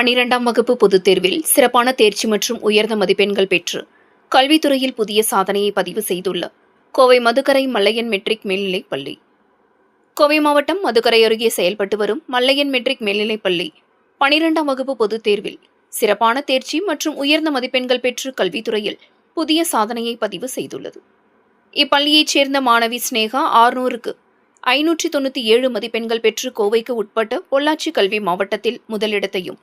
12ஆம் வகுப்பு பொதுத் தேர்வில் சிறப்பான தேர்ச்சி மற்றும் உயர்ந்த மதிப்பெண்கள் பெற்று கல்வித்துறையில் புதிய சாதனையை பதிவு செய்துள்ள கோவை மதுக்கரை மல்லையன் மெட்ரிக் மேல்நிலைப் பள்ளி. கோவை மாவட்டம் மதுக்கரை அருகே செயல்பட்டு வரும் மல்லையன் மெட்ரிக் மேல்நிலைப் பள்ளி 12ஆம் வகுப்பு பொதுத் தேர்வில் சிறப்பான தேர்ச்சி மற்றும் உயர்ந்த மதிப்பெண்கள் பெற்று கல்வித்துறையில் புதிய சாதனையை பதிவு செய்துள்ளது. இப்பள்ளியைச் சேர்ந்த மாணவி ஸ்னேகா 600க்கு 597 மதிப்பெண்கள் பெற்று கோவைக்கு உட்பட்ட பொள்ளாச்சி கல்வி மாவட்டத்தில் முதலிடத்தையும்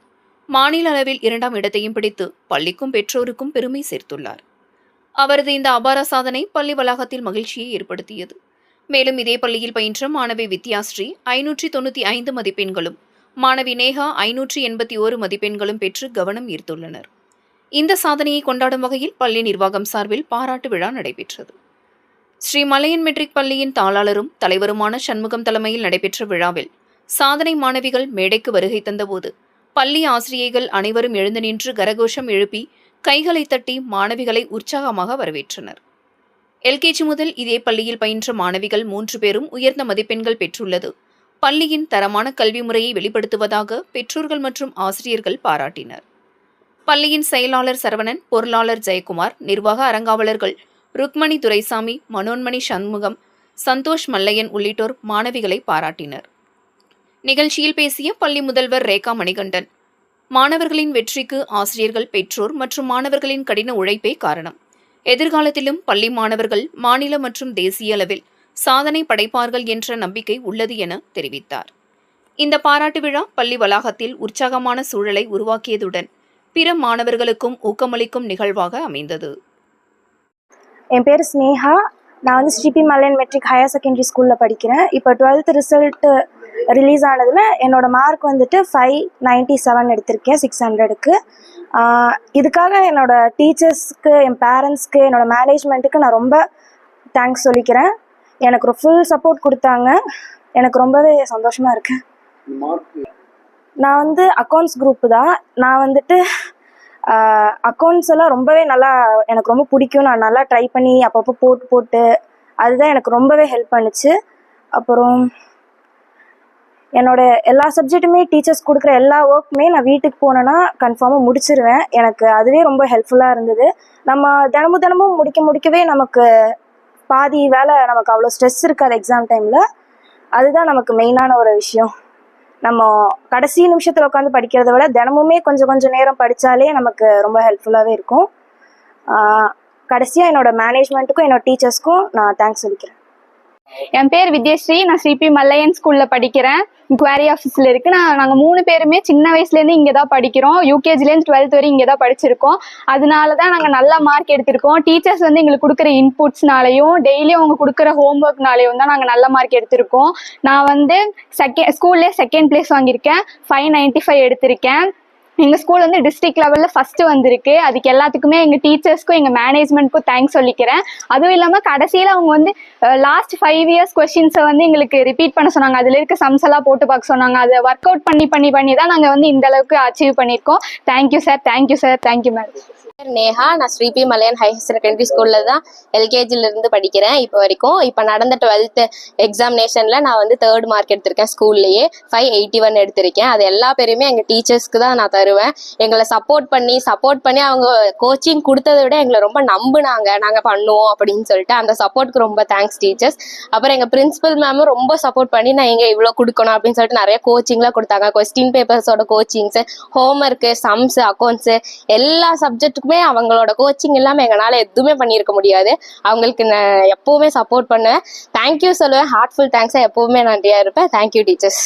மாநில அளவில் 2ஆம் இடத்தையும் பிடித்து பள்ளிக்கும் பெற்றோருக்கும் பெருமை சேர்த்துள்ளார். அவரது இந்த அபார சாதனை பள்ளி வளாகத்தில் மகிழ்ச்சியை ஏற்படுத்தியது. மேலும் இதே பள்ளியில் பயின்ற மாணவி வித்யாஸ்ரீ 595 மதிப்பெண்களும் மாணவி நேஹா 581 மதிப்பெண்களும் பெற்று கவனம் ஈர்த்துள்ளனர். இந்த சாதனையை கொண்டாடும் வகையில் பள்ளி நிர்வாகம் சார்பில் பாராட்டு விழா நடைபெற்றது. ஸ்ரீ மல்லையன் மெட்ரிக் பள்ளியின் தாளாளரும் தலைவருமான சண்முகம் தலைமையில் நடைபெற்ற விழாவில் சாதனை மாணவிகள் மேடைக்கு வருகை தந்தபோது பள்ளி ஆசிரியைகள் அனைவரும் எழுந்து நின்று கரகோஷம் எழுப்பி கைகளை தட்டி மாணவிகளை உற்சாகமாக வரவேற்றனர். எல்கேஜி முதல் இதே பள்ளியில் பயின்ற மாணவிகள் 3 பேரும் உயர்ந்த மதிப்பெண்கள் பெற்றுள்ளது பள்ளியின் தரமான கல்வி முறையை வெளிப்படுத்துவதாக பெற்றோர்கள் மற்றும் ஆசிரியர்கள் பாராட்டினர். பள்ளியின் செயலாளர் சரவணன், பொருளாளர் ஜெயக்குமார், நிர்வாக அரங்காவலர்கள் ருக்மணி துரைசாமி, மனோன்மணி சண்முகம், சந்தோஷ் மல்லையன் உள்ளிட்டோர் மாணவிகளை பாராட்டினர். நிகழ்ச்சியில் பேசிய பள்ளி முதல்வர் ரேகா மணிகண்டன், மாணவர்களின் வெற்றிக்கு ஆசிரியர்கள், பெற்றோர் மற்றும் மாணவர்களின் கடின உழைப்பே காரணம். எதிர்காலத்திலும் பள்ளி மாணவர்கள் மாநில மற்றும் தேசிய அளவில் சாதனை படைப்பார்கள் என்ற நம்பிக்கை உள்ளது என தெரிவித்தார். இந்த பாராட்டு விழா பள்ளி வளாகத்தில் உற்சாகமான சூழலை உருவாக்கியதுடன் பிற மாணவர்களுக்கும் ஊக்கமளிக்கும் நிகழ்வாக அமைந்தது. என் பேர் ஸ்னேகா. நான் ஸ்ரீபி மல்லையன் மெட்ரிக் ஹையர் செகண்டரி ஸ்கூலில் படிக்கிறேன். இப்போ 12th ரிசல்ட்டு ரிலீஸ் ஆனதில் என்னோடய மார்க் 597 எடுத்திருக்கேன் 600க்கு. இதுக்காக என்னோடய டீச்சர்ஸ்க்கு, என் பேரண்ட்ஸ்க்கு, என்னோடய மேனேஜ்மெண்ட்டுக்கு நான் ரொம்ப தேங்க்ஸ் சொல்லிக்கிறேன். எனக்கு ஒரு ஃபுல் சப்போர்ட் கொடுத்தாங்க. எனக்கு ரொம்பவே சந்தோஷமாக இருக்குது. நான் அக்கௌண்ட்ஸ் குரூப்பு தான். நான் அக்கௌண்ட்ஸ் எல்லாம் ரொம்பவே நல்லா எனக்கு ரொம்ப பிடிக்கும். நான் நல்லா ட்ரை பண்ணி அப்பப்போ போட்டு அதுதான் எனக்கு ரொம்பவே ஹெல்ப் பண்ணுச்சு. அப்புறம் என்னோடய எல்லா சப்ஜெக்ட்டுமே டீச்சர்ஸ் கொடுக்குற எல்லா ஒர்க்குமே நான் வீட்டுக்கு போனேன்னா கன்ஃபார்மாக முடிச்சிருவேன். எனக்கு அதுவே ரொம்ப ஹெல்ப்ஃபுல்லாக இருந்தது. நம்ம தினமும் முடிக்கவே நமக்கு பாதி வேலை, நமக்கு அவ்வளோ ஸ்ட்ரெஸ் இருக்காது எக்ஸாம் டைமில். அதுதான் நமக்கு மெயினான ஒரு விஷயம். நம்ம கடைசி நிமிஷத்தில் உட்காந்து படிக்கிறத விட தினமுமே கொஞ்சம் நேரம் படித்தாலே நமக்கு ரொம்ப ஹெல்ப்ஃபுல்லாகவே இருக்கும். கடைசியாக என்னோடய மேனேஜ்மெண்ட்டுக்கும் என்னோட டீச்சர்ஸ்க்கும் நான் தேங்க்ஸ் சொல்லிக்கிறேன். என் பேர் வித்யஸ்ரீ. நான் ஸ்ரீபி மல்லையன் ஸ்கூலில் படிக்கிறேன். குவாரி ஆஃபீஸில் இருக்குது. நாங்கள் 3 பேருமே சின்ன வயசுலேருந்து இங்கே தான் படிக்கிறோம். யூகேஜிலேருந்து 12th வரையும் இங்கே தான் படிச்சிருக்கோம். அதனால தான் நாங்கள் நல்ல மார்க் எடுத்திருக்கோம். டீச்சர்ஸ் எங்களுக்கு கொடுக்குற இன்புட்ஸ்னாலையும் டெய்லியும் அவங்க கொடுக்குற ஹோம்ஒர்க்னாலையும் தான் நாங்கள் நல்ல மார்க் எடுத்திருக்கோம். நான் ஸ்கூல்லே 2nd place வாங்கியிருக்கேன். 595 எடுத்திருக்கேன். எங்கள் ஸ்கூல் டிஸ்ட்ரிக்ட் லெவலில் ஃபஸ்ட்டு வந்திருக்கு. அதுக்கு எல்லாத்துக்குமே எங்கள் டீச்சர்ஸ்க்கும் எங்கள் மேனேஜ்மெண்ட்க்கும் தேங்க்ஸ் சொல்லிக்கிறேன். அதுவும் இல்லாமல் கடைசியில் அவங்க லாஸ்ட் 5 years கொஸ்டின்ஸை எங்களுக்கு ரிப்பீட் பண்ண சொன்னாங்க. அதில் இருக்க சம்ஸ் எல்லாம் போட்டு பார்க்க சொன்னாங்க. அதை ஒர்க் அவுட் பண்ணி தான் நாங்கள் இந்த அளவுக்கு அச்சீவ் பண்ணியிருக்கோம். Thank you sir, thank you sir, thank you madam. Neha. நான் ஸ்ரீபி மல்லையன் ஹையர் செகண்டரி ஸ்கூலில் தான் எல்கேஜிலேருந்து படிக்கிறேன் இப்போ வரைக்கும். இப்போ நடந்த 12th எக்ஸாமினேஷனில் நான் 3rd மார்க் எடுத்திருக்கேன். ஸ்கூல்லையே 581 எடுத்திருக்கேன். அது எல்லா பேருமே எங்கள் டீச்சர்ஸ்க்கு தான் நான் தருவேன். எங்களை சப்போர்ட் பண்ணி அவங்க கோச்சிங் கொடுத்ததை விட எங்களை ரொம்ப நம்பினாங்க, நாங்கள் பண்ணுவோம் அப்படின்னு சொல்லிட்டு. அந்த சப்போர்ட்டுக்கு ரொம்ப தேங்க்ஸ் டீச்சர்ஸ். அப்புறம் எங்கள் பிரின்சிபல் மேமும் ரொம்ப சப்போர்ட் பண்ணி நான் எங்கே இவ்வளோ கொடுக்கணும் அப்படின்னு சொல்லிட்டு நிறைய கோச்சிங்லாம் கொடுத்தாங்க. கொஸ்டின் பேப்பர்ஸோட கோச்சிங்ஸு, ஹோம்ஒர்க்கு, சம்ஸு, அக்கௌண்ட்ஸு எல்லா சப்ஜெக்ட்டுக்குமே அவங்களோட கோச்சிங் இல்லாமல் எங்களால் எதுவுமே பண்ணியிருக்க முடியாது. அவங்களுக்கு நான் எப்போவுமே சப்போர்ட் பண்ணுவேன். தேங்க்யூ சொல்லுவேன். ஹார்ட்ஃபுல் தேங்க்ஸாக எப்போவுமே நன்றியாக இருப்பேன். Thank you teachers.